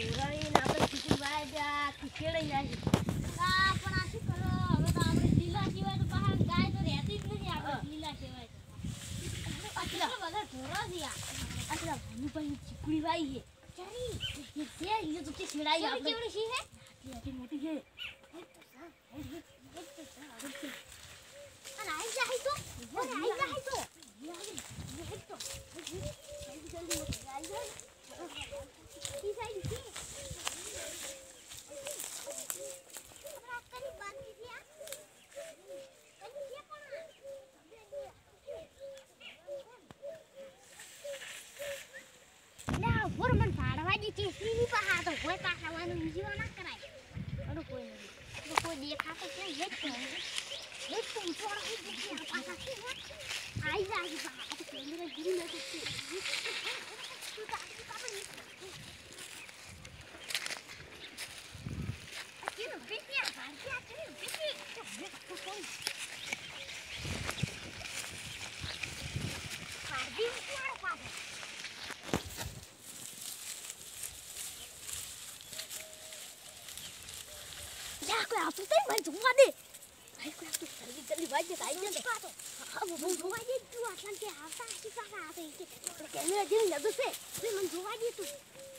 ઢોરાની ને આપણે ખીચડી વાળ્યા ખીચડી નાખી આ પણ આ શું કરો હવે તો આપણે લીલા સિવાય તો બહાર ગાય તો રહેતી જ નથી આપણે લીલા સિવાય આટલા બધા ઢોરા છે આટલા ભૂની ચીકડી વાઈ છે ચારી એ તો તે છેડાઈ આપણે કેવડી છે હે આટલી મોટી છે અને આઈ જાય તો કી સાઈડ છે આપણા કની બાકી છે ના ફોરમન પાડવાજી કેસરીની પહા તો કોઈ કાઢવાનું જીવા ના કરાય અડો કોઈ નહીં તો કોઈ દેખાતો છે હેડ તો થોડા હી દેખી પાછા છે આઈ જાય પહા તો કેમેરા ગીરી ન તો તું તાકી કાપી અકેલો બેટિયા ભાગ્યા છે બેટી તો કોઈ કાઢી ઉતાર પાછો કોઈ આપું તો મને જોવા દે આઈ કોઈ આપું જલ્દી વાજે આઈ ને કાતો હા હું જોવા દે તું આટલા કે આવતા આસી પાછા આવે કે કેમેરા જેવી લગો છે તું મને જોવા દે તું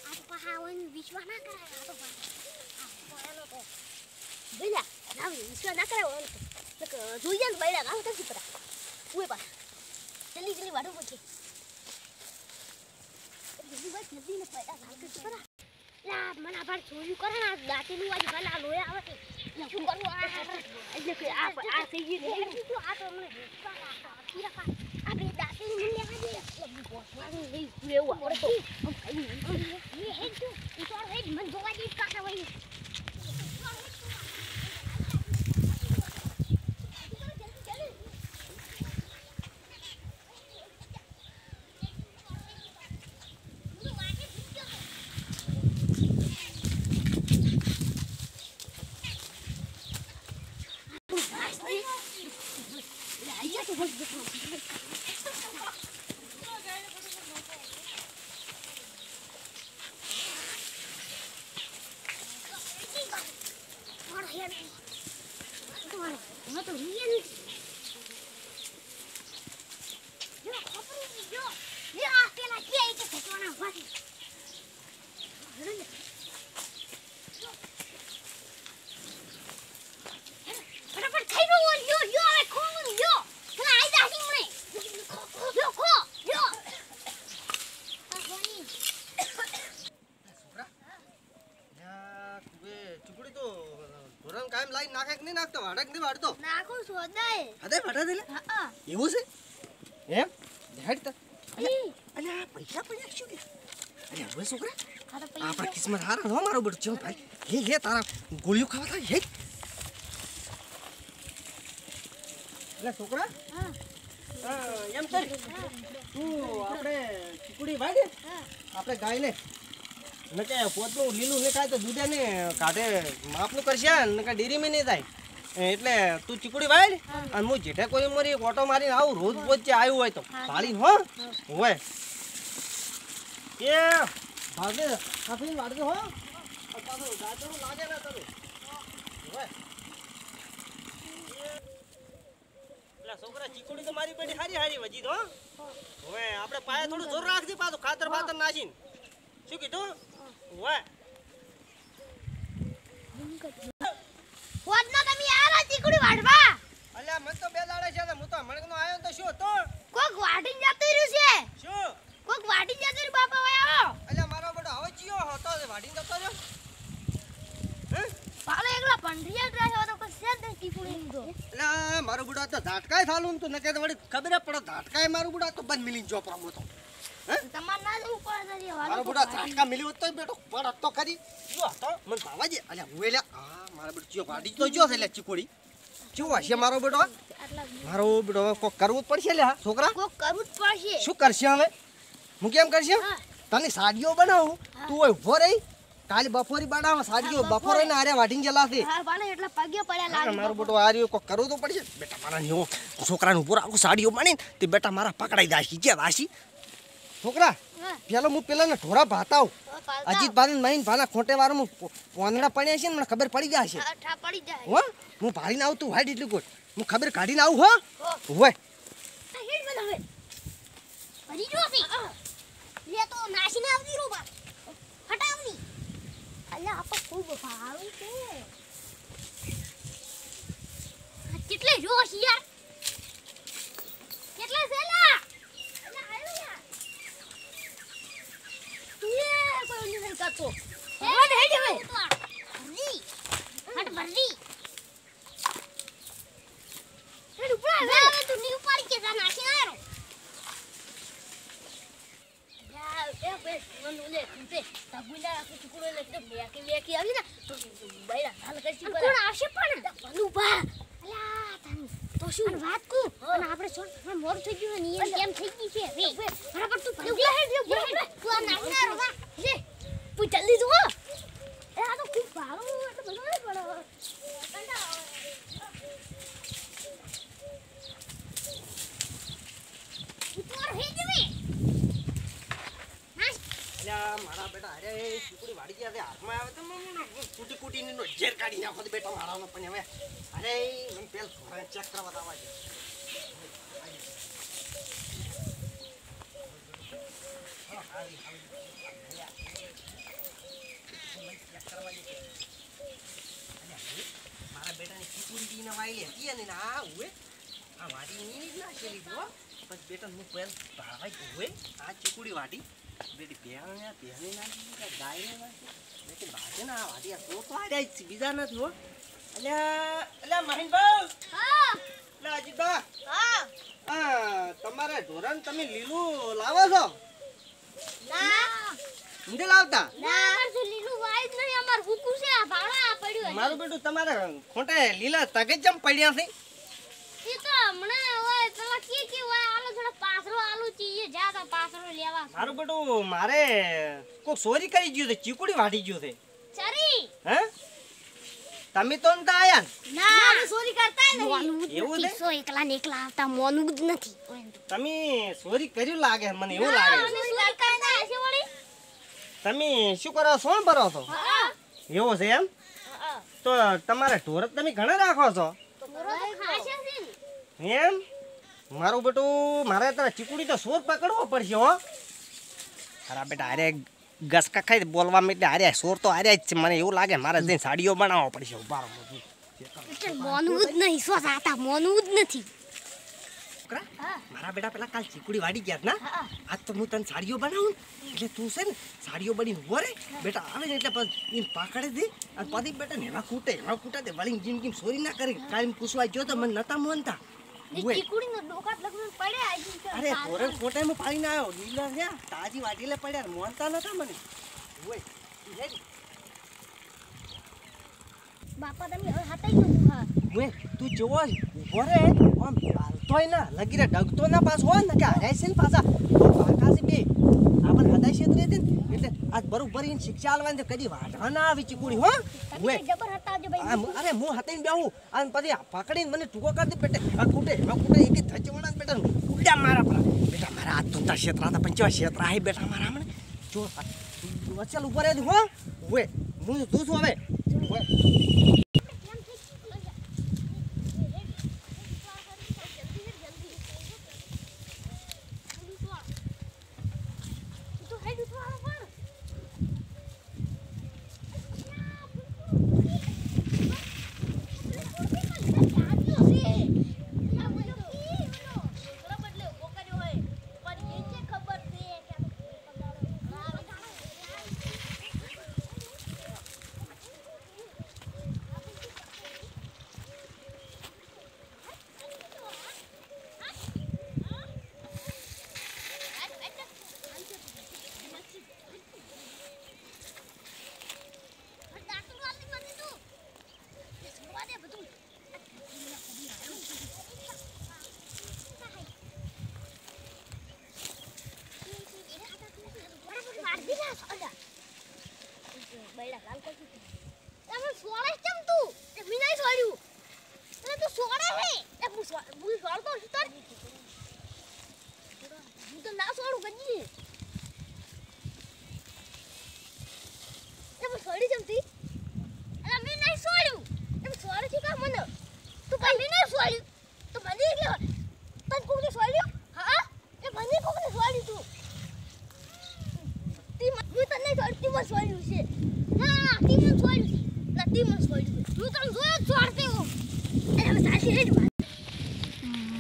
આ તો પહાવન વિશ્વાસ ના કરાય આ તો આ કોયાનો તો ભઈલા ના વિશ્વાસ ના કરાય તો જોઈએ ને બૈરા ગામ કરતી પરા ઓય પા જલ્દી વાડો પછી જલ્દી વાત નદી ને બૈરા ગામ કરતી પરા લા મના પર જોયું કરે ને દાટીનું આજ ભલા લોય આવે છે શું કરું એટલે કે આ થઈ ગયું ને આ તો મને આપણે દાટીનું મિલ લેવા દે એટલે બોસવાનું નહીં લેવું આપણે તો એ હેડ તું ઉતાર હેડ મન જોવા દે કાકા વઈ કાયમ લાઈન નાખે કે નહીં નાખતો વાડક નહીં વાડતો નાખો સોદાય અદે વાડા દે હા એવું છે એમ હેડ તો અલે આ પૈસા પડ્યા શું કે અરે હવે છોકરા આપણા કિસ્મત હારા હો મારો બડો ચો ભાઈ લે તારા ગોળીઓ ખાવા થાય હે એટલે છોકરા હા એમ કર તું આપણે ચીકુડી વાડે આપણે ગાય લે નકે પોતનું લીલું ને કાય તો દૂધે ને કાઢે માપનું કરશે નકે ડેરીમાં નહીં થાય એટલે તું ચીકુડી વાળ અને હું જેઠે કોઈ મરી ઓટો મારીને આવું રોજ રોજ જે આવ્યું હોય તો પાડીને હો હોય એ ભાગે કાફી વાળજો હો પાછો ગાજરો લાગે ના તને હોય એટલે છોકરા ચીકુડી તો મારી પેટી હારી હારી વજી તો હવે આપણે પાયે થોડું જોર રાખજે પાછું ખાતર ખાતર નાખીને શું કીધું વાહ પોતનો તમે આરા ચીકડી વાડવા અલ્યા મન તો બે દાડે છે હું તો હમણનો આયો તો શું તો કોક વાડીન જતું રહ્યું છે શું કોક વાડીન જતું રહ્યું બાપા વયો અલ્યા મારો બડો હવે જીયો હતો વાડીન જતો રહ્યો હે પાલે એકલા પંડિયા ડ્રેસ હતો કે છે તે ચીકડી તો અલ્યા મારો બડો તો ઝાટકાય થાલું તો નકે તો વળી ખબર પડે ઝાટકાય મારો બડો તો બંધ મિલી જો પ્રમો તો તમાર ના જવું પડે છે મારો બડો ઝાટકા મિલ્યો તો બેટો પડ તો ખરી જો તો મન ભાવાજે અલ્યા હું એલા આ મારો બડો ચિયો વાડી તો જો છે લે ચીકોડી કેવો હશે મારો બડો મારો બડો કોક કરવું પડશે લે છોકરા કોક કરવું જ પડશે શું કરશે હવે હું કેમ કરશે તને સાડીઓ બનાવું તું ઓય ઉભો રહી કાલે બપોરી બનાવ સાડીઓ બપોરે ને આરે વાઢીને જલાશે હા બાલે એટલા પગે પડ્યા લાગે મારો બટો આર્યો કોક કરવું તો પડશે બેટા મારા નો છોકરાનું પૂરા આખું સાડીઓ બની તે બેટા મારા પકડાઈ દાશી કે વાસી છોકરા પેલો હું પેલાને ઢોરા ભાતાવ અજીત ભાઈ મહીન ભાના ખોટે વાળો પોનડા પડ્યા છે ને મને ખબર પડી જાય છે પડી જાય હો હું ભાડીને આવતું વાઈટ એટલું ગોટ હું ખબર કાઢીને આવું હો હોય હેડ મને હવે ભરી જો છે લે તો નાસીને આવતી રો બા હટાવની અલ્યા આપો ખૂબ ભારું છે કેટલે જોશ યાર કેટલા સેલા અલ્યા આયો યાર યે કોઈ નહીં કરતો હેડ હેડ હવે ભરી હટ ભરી હેડ ઉપર હવે તું ની ઉપર કે જા નાસીને આયો એ બેસ મને લે તું તબુલા આખું ટુકડો લઈને મેકી આવી ને તો બૈરા હાલ કરશી કોણ આવશે પણ બનુભા અલ્યા તને તો શું વાત કો અને આપણે છોડ મોર થઈ ગયું ને એમ કેમ થઈ ગઈ છે રે બરાબર તું ભગલા હે તું આ નાખના રોવા લે તું જલ્દી જો એ આ તો ખૂબ ભારો એટલે બધો નહીં પડે ઉપર હે જવે મારા બેટા અરે ચીકુડી વાડી ગયા છે હાથમાં આવે તો કુટી કુટીની નો ઝેર કાઢી નાખો તો બેટા મારાનો પણ હવે અરે મને પેલ ચેક કરવા આવવા દે મારા બેટાની ચીકુડી ને વાઈ લે ને આ ઉએ આ વાડી ની ના છે લીધો પણ બેટા હું પેલ ભાવાઈ ઉએ આ ચીકુડી વાડી બેટી પહેરને પહેરને નાખી કે ગાયને નાખી લેકિન બાજે ના વાડી આ તો આડ્યા જ બીજા નથી હો અલ્યા અલ્યા મહીનભાઈ હા લે અજીતબા હા તમારે ધોરણ તમે લીલું લાવો છો ના નથી લાવતા ના અમાર તો લીલું વાઈટ નહીં અમાર હુકુ છે આ ભાડા પડ્યું મારું બેટું તમારે ખોટે લીલા તગે જમ પડ્યા છે ઈ તો હમણાં હોય પેલા કે હોય આલો થોડો પાસરો આલુ ચીએ જાતા પાસરો લેવા મારું બેટું મારે કોક ચોરી કરી ગયું છે ચીકુડી વાટી ગયું છે ચરી હે તમે તો નતા આયા ના ચોરી કરતા નહીં એવું છે સો એકલા ને એકલા આવતા મોનું જ નથી તમે ચોરી કર્યું લાગે મને એવું લાગે ચોરી કરતા હશે વળી તમે શું કરો સોણ ભરો છો હા એવું છે એમ તો તમારે ઢોર તમે ઘણા રાખો છો તો ખાશે છે ને એમ મારું બેટું મારે તારા ચીકુડી તો સોર પકડવો પડશે હો ખરા બેટા અરે ગસકા ખાઈ બોલવામાં એટલે અરે સોર તો અરે જ છે મને એવું લાગે મારે જઈને સાડીઓ બનાવવો પડશે ઉભા રહો મોનું જ નહીં સો જાતા મોનું જ નથી મારા બેટા પેલા કાલ ચીકુડી વાડી ગયા ના આજ તો હું તને સાડીઓ બનાવું એટલે તું છે ને સાડીઓ બનીને ઉભો રે બેટા આવે ને એટલે પછી પાકડે દે અને પછી બેટા ને એવા કૂટા દે વળી જિંદગી ચોરી ના કરી કાયમ પૂછવા જો તો મને નતા મોનતા ચીકુડીનો ડોકાટ લગન પડ્યા અરે ધોરણ કોટામાં પાણી ના આવ્યો લીલા છે તાજી વાટીલે પડ્યા મોનતા નતા મને ઓય બાપા તમે હવે હતાઈ ગયો હા ઓય તું જોવો ઉભો રે આમ હાલતોય ના લગીરે ડગતો ના પાસ હોય ને કે હારે છે ને પાછા પાકા છે બે આપણ હદાય ક્ષેત્રે છે ને એટલે આજ બરોબર ઇન શિક્ષા આલવાની કદી વાઢા ના આવી ચીકુડી હો તમે જબર હટાવજો ભાઈ અરે હું હતાઈને બેહું અને પછી પકડીને મને ટૂંકો કરી દે બેટે આ કૂટે એક થચવણા બેટા ઉડા મારા પર બેટા મારા હાથ ધોતા ક્ષેત્રા હતા પંચવા ક્ષેત્રા હે બેટા મારા મને જો વચલ ઉપર રહે હો ઓય હું તું શું હવે ઓય છોડી જમતી અલા મે નહીં છોડ્યું તમે છોડે છે કા મને તું ભાઈ નહીં છોડ્યું તો મને કે તને કોને છોડ્યું હા એ મને કોને છોડ્યું તું તી હું તને છોડતી મને છોડ્યું છે ના તી મને છોડ્યું ના તી મને છોડ્યું હું તને જોયો છોડતે હો અરે સાચી રે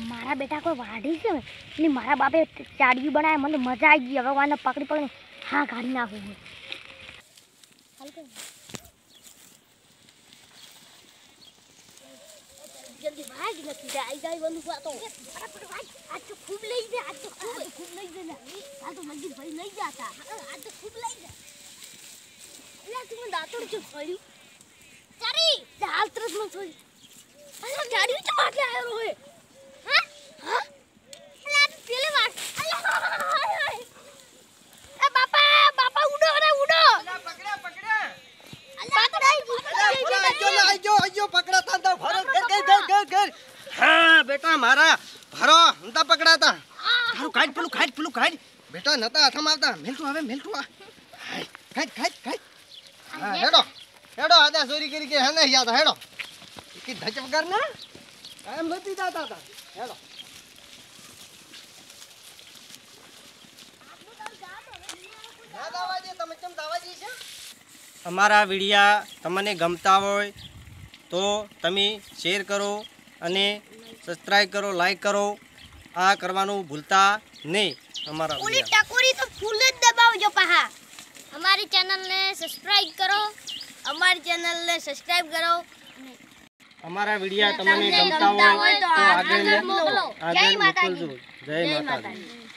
મારા બેટા કોઈ વાડી છે ને મારા બાપે ચાડિયું બનાવ્યા મને મજા આવી ગઈ હવે વાને પકડી પકડી હા કાઢી નાખું હું જલ્દી ભાગ નથી જાય જાય વનું પાતો ફટાફટ ભાગ આજ તો ખૂબ લઈ જાય આજ તો ખૂબ લઈ જાય આ તો મંદિર ભાઈ લઈ જાતા આજ તો ખૂબ લઈ જાય એટલે તું મને દાતર જો ફળ્યું ચારી હાલ તરત મને છોડી અલા ગાડી તો આટલે આવ્યો હોય હા હા અલા પેલે વાત અલા એ બાપા ઉડો રે ઉડો અલા પકડા અલા આજો પકડા તા ભરો ઘર હા બેટા મારા ભરો નતા પકડાતા હારું કાઢ પેલું કાઢ બેટા નતા હાથમાં આવતા મેલતું આ કાઢ હા હેડો આદા ચોરી કરી કે હને યાદ હેડો કે ધચ વગર ના એમ નથી જાતા હતા હેડો અમારા વિડિયા તમને ગમતા હોય તો તમે શેર કરો અને સબસ્ક્રાઇબ કરો લાઈક કરો આ કરવાનું ભૂલતા નહીં અમારા ઓલી ટકોરી તો ફૂલ જ દબાવજો પાહા અમારી ચેનલને સબસ્ક્રાઇબ કરો અમારા વિડિયા તમને ગમતા હોય તો આગળ મોકલજો જય માતાજી